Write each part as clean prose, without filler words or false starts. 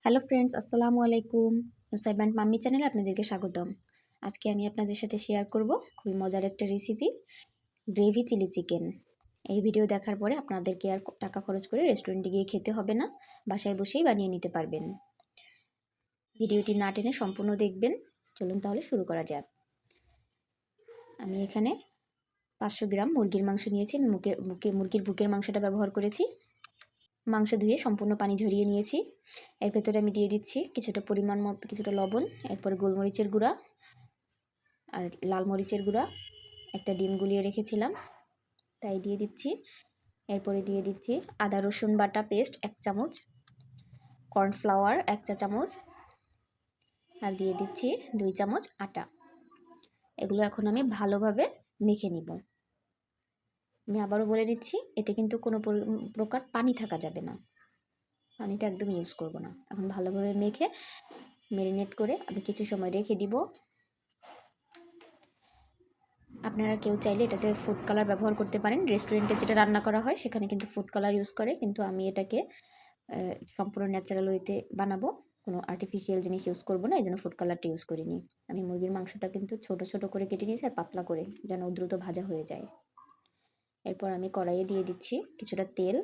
Hello friends, আসসালামু আলাইকুম। Nusaib and mummy চ্যানেলে আপনাদেরকে স্বাগতম। আজকে আমি আপনাদের সাথে শেয়ার করব খুবই মজার একটা রেসিপি, গ্রেভি চিলি চিকেন। এই ভিডিও দেখার পরে আপনাদেরকে আর টাকা খরচ করে রেস্টুরেন্টে গিয়ে খেতে হবে না, বাসায় বসেই বানিয়ে নিতে পারবেন। ভিডিওটি না টেনে সম্পূর্ণ দেখবেন। চলুন তাহলে শুরু করা যাক। আমি এখানে 500 গ্রাম মুরগির মাংস নিয়েছি। মুরগির বুকের মাংসটা ব্যবহার করেছি। মাংস ধুয়ে সম্পূর্ণ পানি ঝরিয়ে নিয়েছি। এর ভেতরে আমি দিয়ে দিচ্ছি কিছুটা পরিমাণ মতো কিছুটা লবণ, এরপরে গোলমরিচের গুঁড়া আর লাল মরিচের গুঁড়া, একটা ডিম গুলিয়ে রেখেছিলাম তাই দিয়ে দিচ্ছি। এরপরে দিয়ে দিচ্ছি আদা রসুন বাটা পেস্ট 1 চামচ, কর্নফ্লাওয়ার 1 চা চামচ, আর দিয়ে দিচ্ছি 2 চামচ আটা। এগুলো এখন আমি ভালোভাবে মেখে নিব। আমি আবারও বলে দিচ্ছি, এতে কিন্তু কোনো প্রকার পানি থাকা যাবে না, পানিটা একদম ইউজ করব না। এখন ভালোভাবে মেখে ম্যারিনেট করে আমি কিছু সময় রেখে দিব। আপনারা কেউ চাইলে এটাতে ফুড কালার ব্যবহার করতে পারেন। রেস্টুরেন্টে যেটা রান্না করা হয় সেখানে কিন্তু ফুড কালার ইউজ করে, কিন্তু আমি এটাকে সম্পূর্ণ ন্যাচারাল ওয়েতে বানাবো, কোনো আর্টিফিশিয়াল জিনিস ইউজ করবো না, এই জন্য ফুড কালারটা ইউজ করিনি। আমি মুরগির মাংসটা কিন্তু ছোট ছোট করে কেটে নিয়েছি আর পাতলা করে, যেন দ্রুত ভাজা হয়ে যায়। এরপর আমি কড়াইয়ে দিয়ে দিচ্ছি কিছুটা তেল।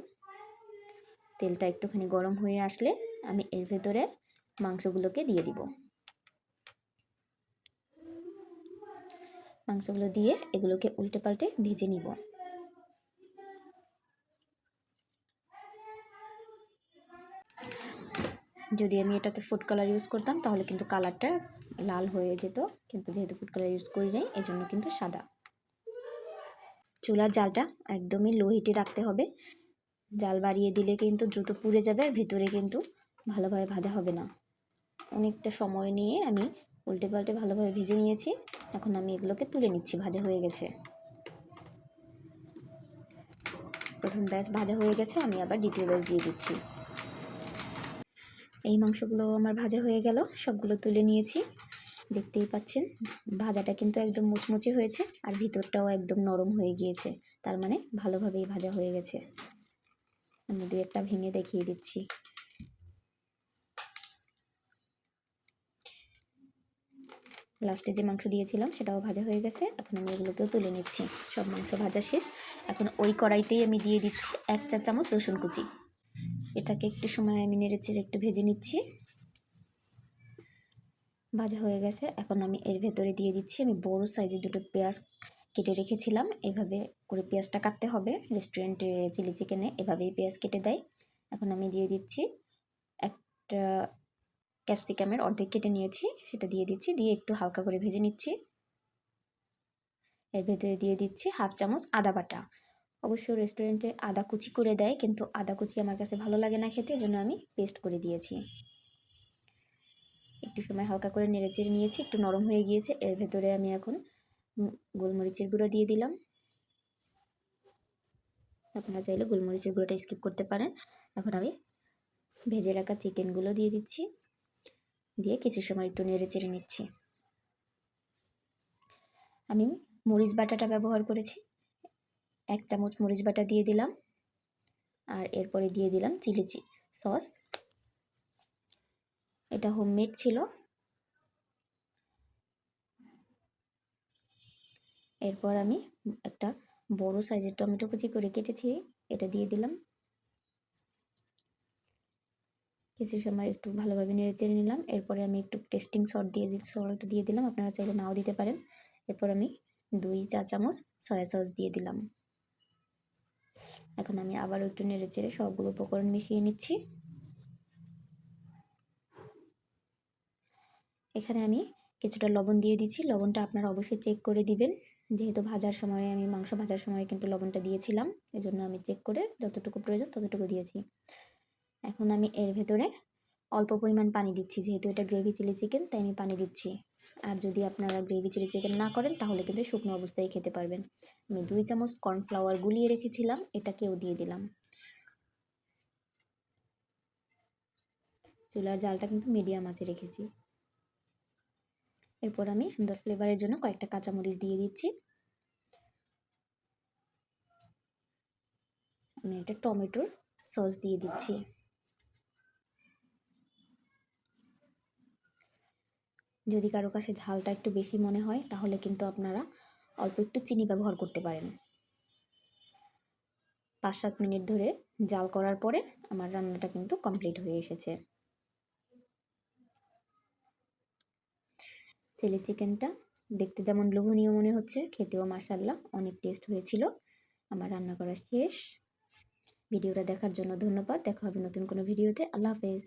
তেলটা একটুখানি গরম হয়ে আসলে আমি এর ভেতরে মাংসগুলোকে দিয়ে দিব। মাংসগুলো দিয়ে এগুলোকে উল্টে পাল্টে ভেজে নিব। যদি আমি এটাতে ফুড কালার ইউজ করতাম তাহলে কিন্তু কালারটা লাল হয়ে যেত, কিন্তু যেহেতু ফুড কালার ইউজ করি নাই এই জন্য কিন্তু সাদা। চুলার জালটা একদমই লো হিটে রাখতে হবে। জাল বাড়িয়ে দিলে কিন্তু দ্রুত পুড়ে যাবে আর ভেতরে কিন্তু ভালোভাবে ভাজা হবে না। অনেকটা সময় নিয়ে আমি উল্টে পাল্টে ভালোভাবে ভেজে নিয়েছি। এখন আমি এগুলোকে তুলে নিচ্ছি, ভাজা হয়ে গেছে। প্রথম ব্যাচ ভাজা হয়ে গেছে, আমি আবার দ্বিতীয় ব্যাচ দিয়ে দিচ্ছি। এই মাংসগুলো আমার ভাজা হয়ে গেল, সবগুলো তুলে নিয়েছি। দেখতেই পাচ্ছেন ভাজাটা কিন্তু একদম মুচমুচে হয়েছে আর ভিতরটাও একদম নরম হয়ে গিয়েছে, তার মানে ভালোভাবেই ভাজা হয়ে গেছে। আমি দু একটা ভেঙে দেখিয়ে দিচ্ছি। লাস্টে যে মাংস দিয়েছিলাম সেটাও ভাজা হয়ে গেছে। এখন আমি এগুলোকেও তুলে নিচ্ছি। সব মাংস ভাজা শেষ। এখন ওই কড়াইতেই আমি দিয়ে দিচ্ছি 1 চা চামচ রসুন কুচি। এটাকে একটু সময় আমি নেড়েচেড়ে একটু ভেজে নিচ্ছি। ভাজা হয়ে গেছে। এখন আমি এর ভেতরে দিয়ে দিচ্ছি আমি বড় সাইজের দুটো পেঁয়াজ কেটে রেখেছিলাম। এভাবে করে পেঁয়াজটা কাটতে হবে, রেস্টুরেন্টে চিলি চিকেনে এভাবেই পেঁয়াজ কেটে দেয়। এখন আমি দিয়ে দিচ্ছি একটা ক্যাপসিকামের অর্ধেক কেটে নিয়েছি, সেটা দিয়ে দিচ্ছি, দিয়ে একটু হালকা করে ভেজে নিচ্ছি। এর ভেতরে দিয়ে দিচ্ছি 1/2 চামচ আদা বাটা। অবশ্য রেস্টুরেন্টে আদা কুচি করে দেয়, কিন্তু আদা কুচি আমার কাছে ভালো লাগে না খেতে, এজন্য আমি পেস্ট করে দিয়েছি। একটু সময় হালকা করে নেড়েচেড়ে নিয়েছি, একটু নরম হয়ে গিয়েছে। এর ভেতরে আমি এখন গোলমরিচের গুঁড়ো দিয়ে দিলাম। আপনারা চাইলে গোলমরিচের গুঁড়োটা স্কিপ করতে পারেন। এখন আমি ভেজে রাখা চিকেনগুলো দিয়ে দিচ্ছি, দিয়ে কিছু সময় একটু নেড়েচেড়ে নিচ্ছি। আমি মরিচ বাটাটা ব্যবহার করেছি, 1 চামচ মরিচ বাটা দিয়ে দিলাম। আর এরপরে দিয়ে দিলাম চিলি সস। এটা হোমমেড ছিল। এরপর আমি একটা বড় সাইজের টমেটো কুচি করে কেটেছি, এটা দিয়ে দিলাম। কিছু সময় একটু ভালোভাবে নেড়েচেড়ে নিলাম। এরপরে আমি একটু টেস্টিং সল্ট দিয়ে দিলাম, আপনারা চাইলে নাও দিতে পারেন। এরপর আমি 2 চা চামচ সয়া সস দিয়ে দিলাম। এখন আমি আবারও একটু নেড়েচেড়ে সবগুলো উপকরণ মিশিয়ে নিচ্ছি। এখানে আমি কিছুটা লবণ দিয়ে দিচ্ছি। লবণটা আপনারা অবশ্যই চেক করে দিবেন, যেহেতু ভাজার সময় আমি মাংস ভাজার সময় কিন্তু লবণটা দিয়েছিলাম, এজন্য আমি চেক করে যতটুকু প্রয়োজন ততটুকু দিয়েছি। এখন আমি এর ভেতরে অল্প পরিমাণ পানি দিচ্ছি, যেহেতু এটা গ্রেভি চিলি চিকেন তাই আমি পানি দিচ্ছি। আর যদি আপনারা গ্রেভি চিলি চিকেন না করেন তাহলে কিন্তু শুকনো অবস্থায় খেতে পারবেন। আমি 2 চামচ কর্নফ্লাওয়ার গুলিয়ে রেখেছিলাম, এটাকেও দিয়ে দিলাম। চুলার জালটা কিন্তু মিডিয়াম আঁচে রেখেছি। এরপর আমি সুন্দর ফ্লেভারের জন্য কয়েকটা কাঁচামরিচ দিয়ে দিচ্ছি। আমি একটা টমেটোর সস দিয়ে দিচ্ছি। যদি কারো কাছে ঝালটা একটু বেশি মনে হয় তাহলে কিন্তু আপনারা অল্প একটু চিনি ব্যবহার করতে পারেন। 5-7 মিনিট ধরে জাল করার পরে আমার রান্নাটা কিন্তু কমপ্লিট হয়ে এসেছে। চিলি চিকেনটা দেখতে যেমন লোভনীয় মনে হচ্ছে, খেতেও মাশাআল্লাহ অনেক টেস্ট হয়েছিল। আমার রান্না করা শেষ। ভিডিওটা দেখার জন্য ধন্যবাদ। দেখা হবে নতুন কোনো ভিডিওতে। আল্লাহ হাফেজ।